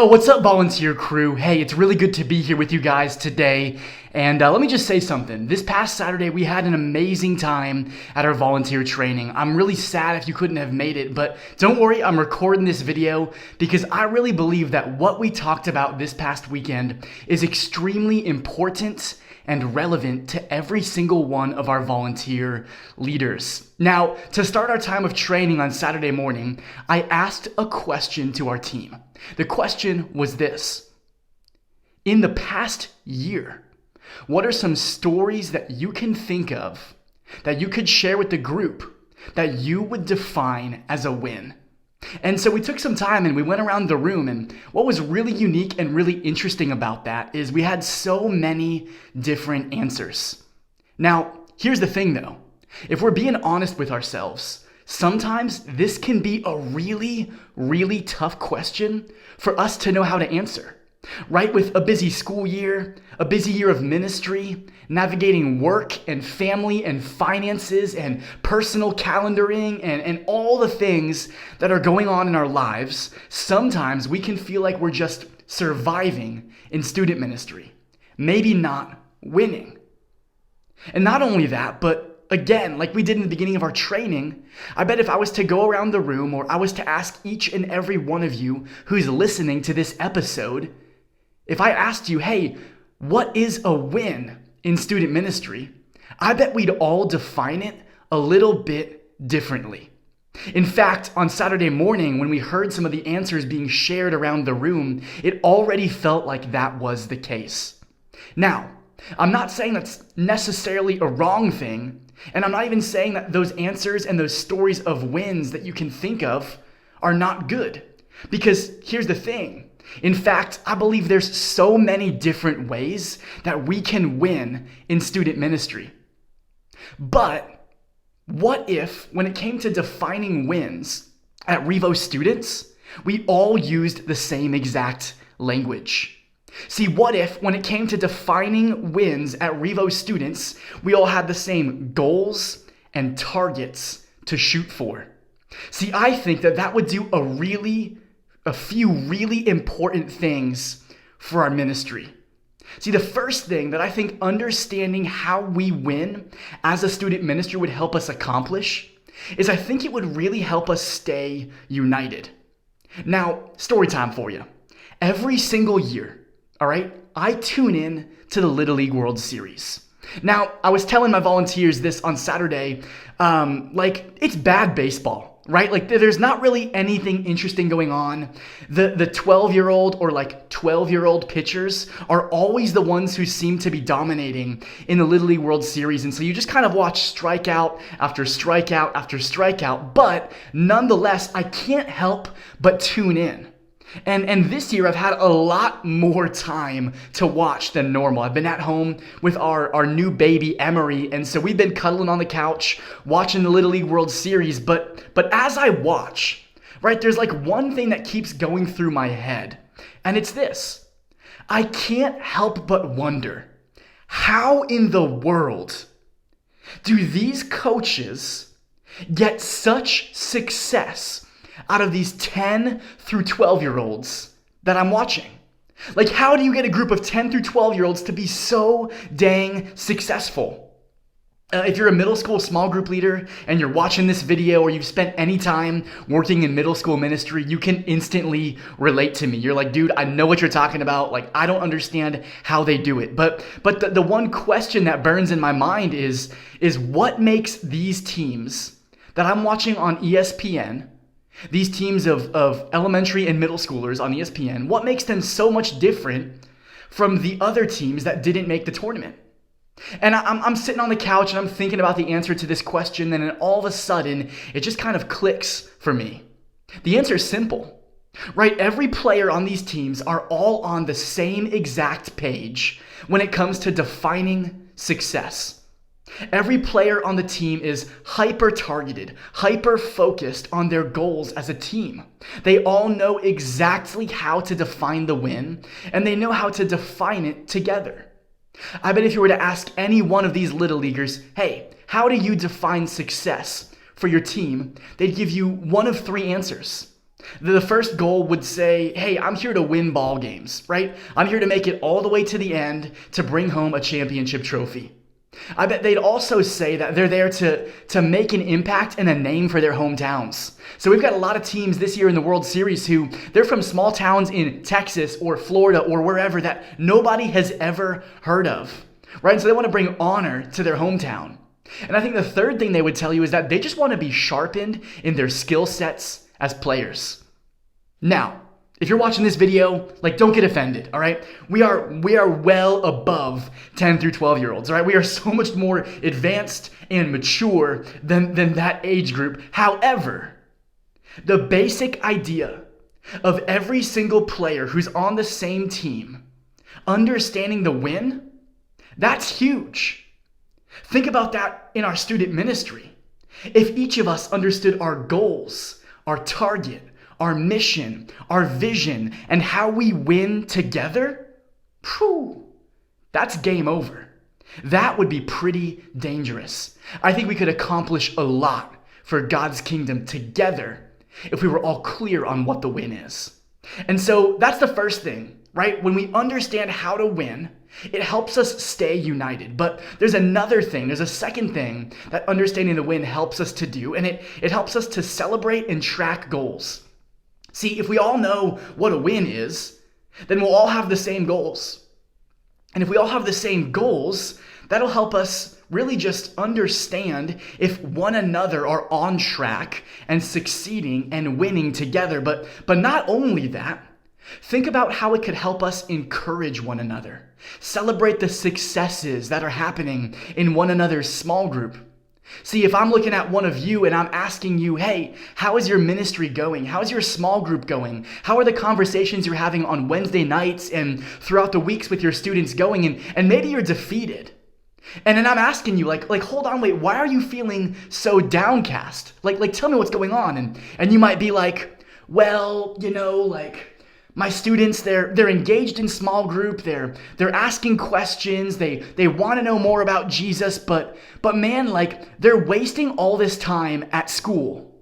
Yo, what's up, volunteer crew? Hey, it's really good to be here with you guys today. And let me just say something. This past Saturday, we had an amazing time at our volunteer training. I'm really sad if you couldn't have made it, but don't worry, I'm recording this video because I really believe that what we talked about this past weekend is extremely important and relevant to every single one of our volunteer leaders. Now, to start our time of training on Saturday morning, I asked a question to our team. The question was this: in the past year, what are some stories that you can think of that you could share with the group that you would define as a win? And so we took some time and we went around the room, and what was really unique and really interesting about that is we had so many different answers. Now, here's the thing though. If we're being honest with ourselves, sometimes this can be a really, really tough question for us to know how to answer. Right? With a busy school year, a busy year of ministry, navigating work and family and finances and personal calendaring and all the things that are going on in our lives, sometimes we can feel like we're just surviving in student ministry, maybe not winning. And not only that, but again, like we did in the beginning of our training, I bet if I was to go around the room or I was to ask each and every one of you who's listening to this episode, if I asked you, hey, what is a win in student ministry? I bet we'd all define it a little bit differently. In fact, on Saturday morning, when we heard some of the answers being shared around the room, it already felt like that was the case. Now, I'm not saying that's necessarily a wrong thing, and I'm not even saying that those answers and those stories of wins that you can think of are not good. Because here's the thing. In fact, I believe there's so many different ways that we can win in student ministry. But what if, when it came to defining wins at REVO Students, we all used the same exact language? See, what if, when it came to defining wins at REVO Students, we all had the same goals and targets to shoot for? See, I think that would do a few really important things for our ministry. See, the first thing that I think understanding how we win as a student ministry would help us accomplish is I think it would really help us stay united. Now, story time for you. Every single year, all right, I tune in to the Little League World Series. Now, I was telling my volunteers this on Saturday, it's bad baseball. Right? Like there's not really anything interesting going on. The 12-year-old or 12-year-old pitchers are always the ones who seem to be dominating in the Little League World Series. And so you just kind of watch strikeout after strikeout after strikeout. But nonetheless, I can't help but tune in. And this year I've had a lot more time to watch than normal. I've been at home with our new baby Emery, and so we've been cuddling on the couch watching the Little League World Series. But as I watch, right, there's one thing that keeps going through my head, and it's this. I can't help but wonder, how in the world do these coaches get such success out of these 10 through 12-year-olds that I'm watching? How do you get a group of 10 through 12-year-olds to be so dang successful? If you're a middle school small group leader and you're watching this video, or you've spent any time working in middle school ministry, you can instantly relate to me. You're like, dude, I know what you're talking about. I don't understand how they do it. But the one question that burns in my mind is what makes these teams that I'm watching on ESPN, these teams of elementary and middle schoolers on ESPN, what makes them so much different from the other teams that didn't make the tournament? And I'm sitting on the couch and I'm thinking about the answer to this question, and then all of a sudden, it just kind of clicks for me. The answer is simple, right? Every player on these teams are all on the same exact page when it comes to defining success. Every player on the team is hyper-targeted, hyper-focused on their goals as a team. They all know exactly how to define the win, and they know how to define it together. I bet if you were to ask any one of these little leaguers, hey, how do you define success for your team? They'd give you one of three answers. The first goal would say, hey, I'm here to win ball games, right? I'm here to make it all the way to the end to bring home a championship trophy. I bet they'd also say that they're there to make an impact and a name for their hometowns. So we've got a lot of teams this year in the World Series who they're from small towns in Texas or Florida or wherever that nobody has ever heard of, right? And so they want to bring honor to their hometown. And I think the third thing they would tell you is that they just want to be sharpened in their skill sets as players. Now, if you're watching this video, don't get offended, all right? We are well above 10 through 12-year-olds, all right? We are so much more advanced and mature than that age group. However, the basic idea of every single player who's on the same team understanding the win, that's huge. Think about that in our student ministry. If each of us understood our goals, our target, our mission, our vision, and how we win together, that's game over. That would be pretty dangerous. I think we could accomplish a lot for God's kingdom together if we were all clear on what the win is. And so that's the first thing, right? When we understand how to win, it helps us stay united. But there's another thing, there's a second thing that understanding the win helps us to do, and it helps us to celebrate and track goals. See, if we all know what a win is, then we'll all have the same goals. And if we all have the same goals, that'll help us really just understand if one another are on track and succeeding and winning together. But not only that, think about how it could help us encourage one another. Celebrate the successes that are happening in one another's small group. See, if I'm looking at one of you and I'm asking you, hey, how is your ministry going? How is your small group going? How are the conversations you're having on Wednesday nights and throughout the weeks with your students going? And maybe you're defeated. And then I'm asking you, hold on, wait, why are you feeling so downcast? Tell me what's going on. And you might be like, well, my students, they're engaged in small group, they're asking questions, they want to know more about Jesus, but man, they're wasting all this time at school,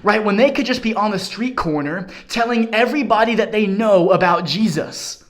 right? When they could just be on the street corner telling everybody that they know about Jesus.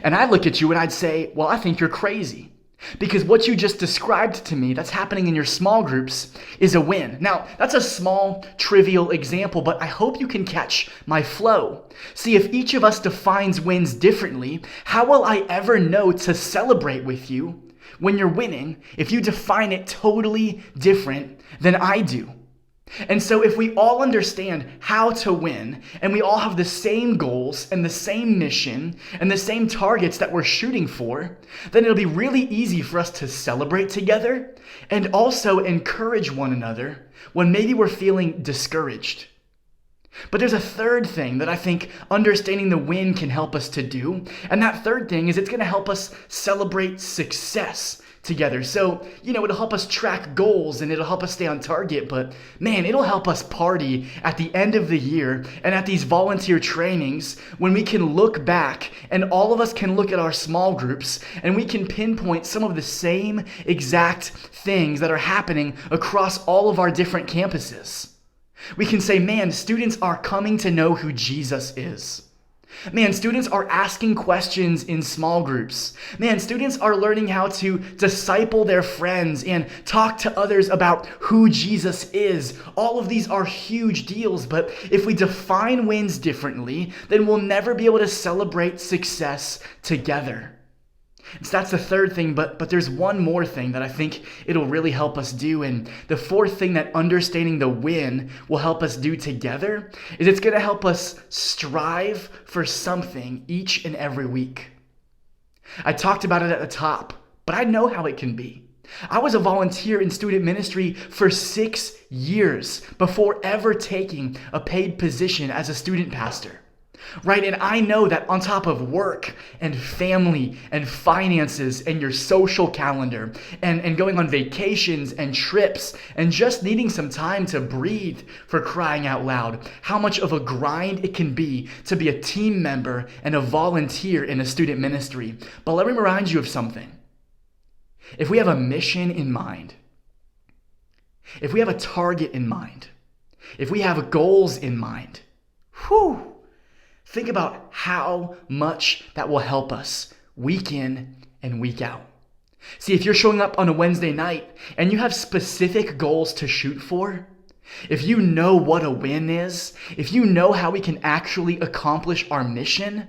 And I'd look at you and I'd say, well, I think you're crazy. Because what you just described to me that's happening in your small groups is a win. Now, that's a small, trivial example, but I hope you can catch my flow. See, if each of us defines wins differently, how will I ever know to celebrate with you when you're winning if you define it totally different than I do? And so if we all understand how to win, and we all have the same goals and the same mission and the same targets that we're shooting for, then it'll be really easy for us to celebrate together and also encourage one another when maybe we're feeling discouraged. But there's a third thing that I think understanding the win can help us to do, and that third thing is it's going to help us celebrate success together. So, it'll help us track goals and it'll help us stay on target, but man, it'll help us party at the end of the year and at these volunteer trainings when we can look back and all of us can look at our small groups and we can pinpoint some of the same exact things that are happening across all of our different campuses. We can say, man, students are coming to know who Jesus is. Man, students are asking questions in small groups. Man, students are learning how to disciple their friends and talk to others about who Jesus is. All of these are huge deals, but if we define wins differently, then we'll never be able to celebrate success together. So that's the third thing, but there's one more thing that I think it'll really help us do. And the fourth thing that understanding the win will help us do together is it's going to help us strive for something each and every week. I talked about it at the top, but I know how it can be. I was a volunteer in student ministry for 6 years before ever taking a paid position as a student pastor. Right? And I know that on top of work and family and finances and your social calendar and going on vacations and trips and just needing some time to breathe, for crying out loud, how much of a grind it can be to be a team member and a volunteer in a student ministry. But let me remind you of something. If we have a mission in mind, if we have a target in mind, if we have goals in mind, Whew! Think about how much that will help us week in and week out. See, if you're showing up on a Wednesday night and you have specific goals to shoot for, if you know what a win is, if you know how we can actually accomplish our mission,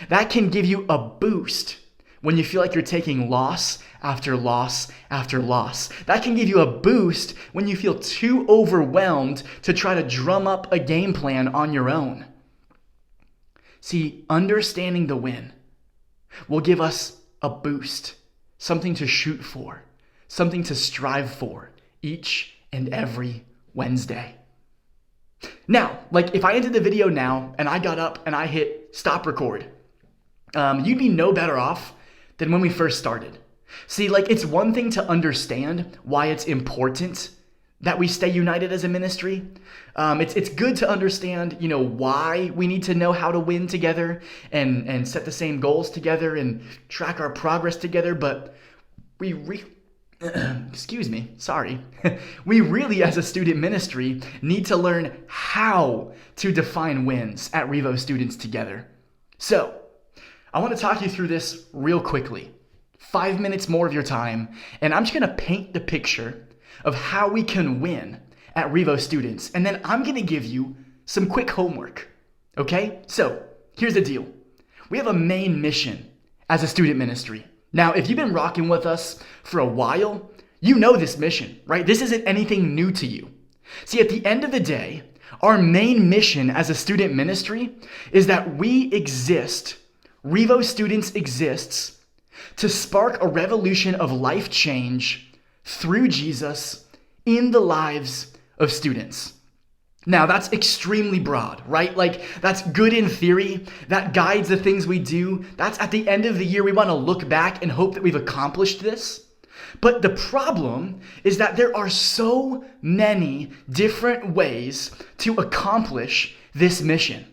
that can give you a boost when you feel like you're taking loss after loss after loss. That can give you a boost when you feel too overwhelmed to try to drum up a game plan on your own. See, understanding the win will give us a boost, something to shoot for, something to strive for each and every Wednesday. Now, like if I ended the video now and I got up and I hit stop record, you'd be no better off than when we first started. See, like it's one thing to understand why it's important that we stay united as a ministry. It's good to understand, why we need to know how to win together and set the same goals together and track our progress together. But we we really as a student ministry need to learn how to define wins at REVO Students together. So I want to talk you through this real quickly. 5 minutes more of your time, and I'm just going to paint the picture of how we can win at REVO Students. And then I'm going to give you some quick homework. Okay? So here's the deal. We have a main mission as a student ministry. Now, if you've been rocking with us for a while, you know this mission, right? This isn't anything new to you. See, at the end of the day, our main mission as a student ministry is that we exist, REVO Students exists, to spark a revolution of life change through Jesus in the lives of students. Now, that's extremely broad, right? Like, that's good in theory. That guides the things we do. That's at the end of the year, we want to look back and hope that we've accomplished this. But the problem is that there are so many different ways to accomplish this mission.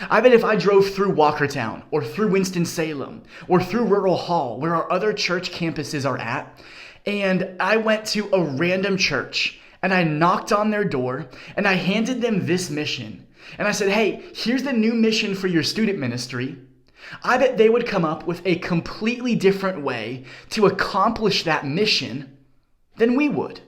I bet if I drove through Walkertown or through Winston-Salem or through Rural Hall, where our other church campuses are at, and I went to a random church and I knocked on their door and I handed them this mission and I said, hey, here's the new mission for your student ministry, I bet they would come up with a completely different way to accomplish that mission than we would.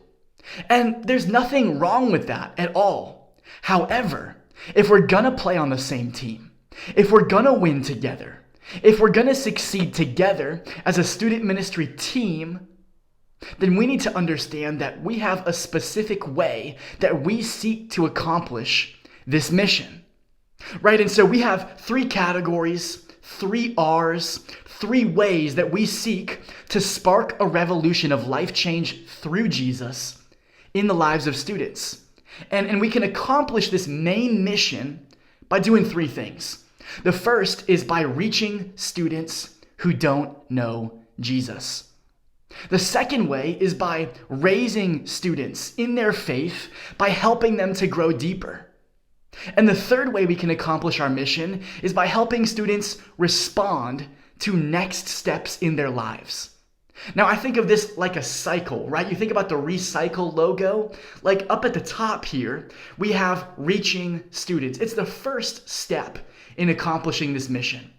And there's nothing wrong with that at all. However, if we're gonna play on the same team, if we're gonna win together, if we're gonna succeed together as a student ministry team, then we need to understand that we have a specific way that we seek to accomplish this mission, right? And so we have 3 categories, 3 R's, 3 ways that we seek to spark a revolution of life change through Jesus in the lives of students. And we can accomplish this main mission by doing 3 things. The first is by reaching students who don't know Jesus. The second way is by raising students in their faith by helping them to grow deeper. And the third way we can accomplish our mission is by helping students respond to next steps in their lives. Now, I think of this like a cycle, right? You think about the recycle logo, like up at the top here, we have reaching students. It's the first step in accomplishing this mission.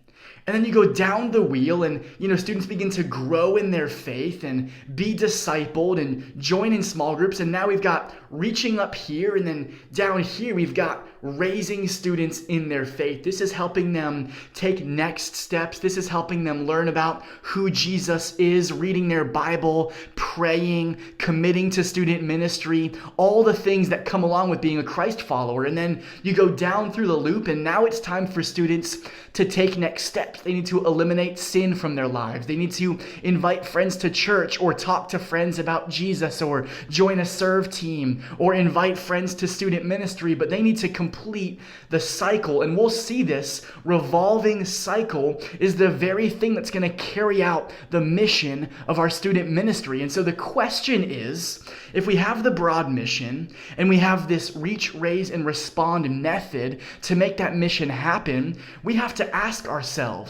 And then you go down the wheel and, students begin to grow in their faith and be discipled and join in small groups. And now we've got reaching up here, and then down here we've got raising students in their faith. This is helping them take next steps. This is helping them learn about who Jesus is, reading their Bible, praying, committing to student ministry, all the things that come along with being a Christ follower. And then you go down through the loop, and now it's time for students to take next steps. They need to eliminate sin from their lives. They need to invite friends to church or talk to friends about Jesus or join a serve team or invite friends to student ministry, but they need to complete the cycle. And we'll see this revolving cycle is the very thing that's going to carry out the mission of our student ministry. And so the question is, if we have the broad mission and we have this reach, raise, and respond method to make that mission happen, we have to ask ourselves,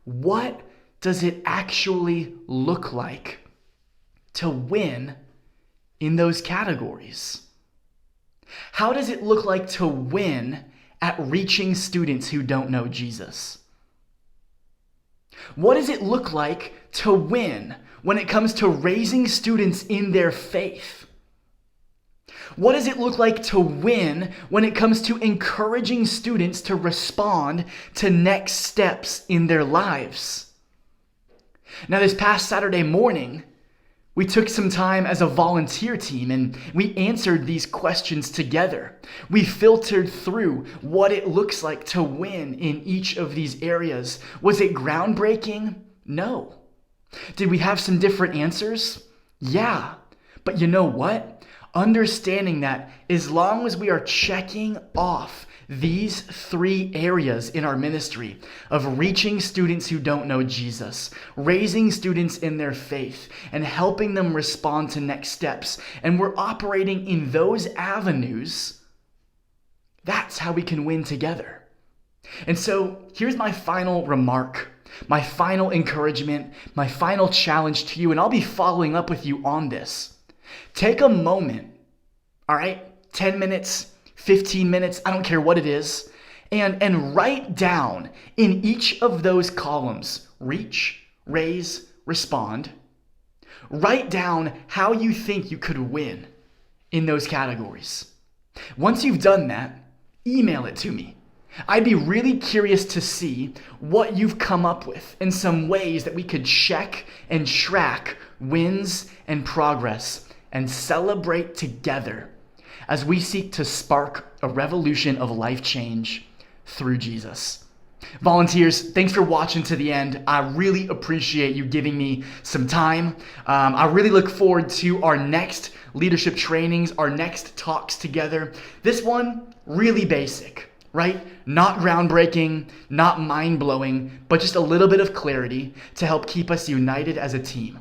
what does it actually look like to win in those categories? How does it look like to win at reaching students who don't know Jesus? What does it look like to win when it comes to raising students in their faith? What does it look like to win when it comes to encouraging students to respond to next steps in their lives? Now, this past Saturday morning, we took some time as a volunteer team and we answered these questions together. We filtered through what it looks like to win in each of these areas. Was it groundbreaking? No. Did we have some different answers? Yeah. But you know what? Understanding that as long as we are checking off these 3 areas in our ministry of reaching students who don't know Jesus, raising students in their faith, and helping them respond to next steps, and we're operating in those avenues, that's how we can win together. And so here's my final remark, my final encouragement, my final challenge to you, and I'll be following up with you on this. Take a moment, all right? 10 minutes, 15 minutes, I don't care what it is, and write down in each of those columns, reach, raise, respond. Write down how you think you could win in those categories. Once you've done that, email it to me. I'd be really curious to see what you've come up with and some ways that we could check and track wins and progress and celebrate together as we seek to spark a revolution of life change through Jesus. Volunteers, thanks for watching to the end. I really appreciate you giving me some time. I really look forward to our next leadership trainings, our next talks together. This one, really basic, right? Not groundbreaking, not mind-blowing, but just a little bit of clarity to help keep us united as a team.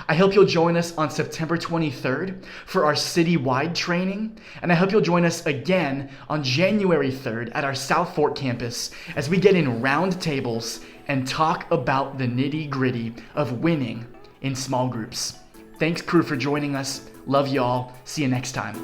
I hope you'll join us on September 23rd for our citywide training, and I hope you'll join us again on January 3rd at our South Fork campus as we get in round tables and talk about the nitty-gritty of winning in small groups. Thanks, crew, for joining us. Love y'all. See you next time.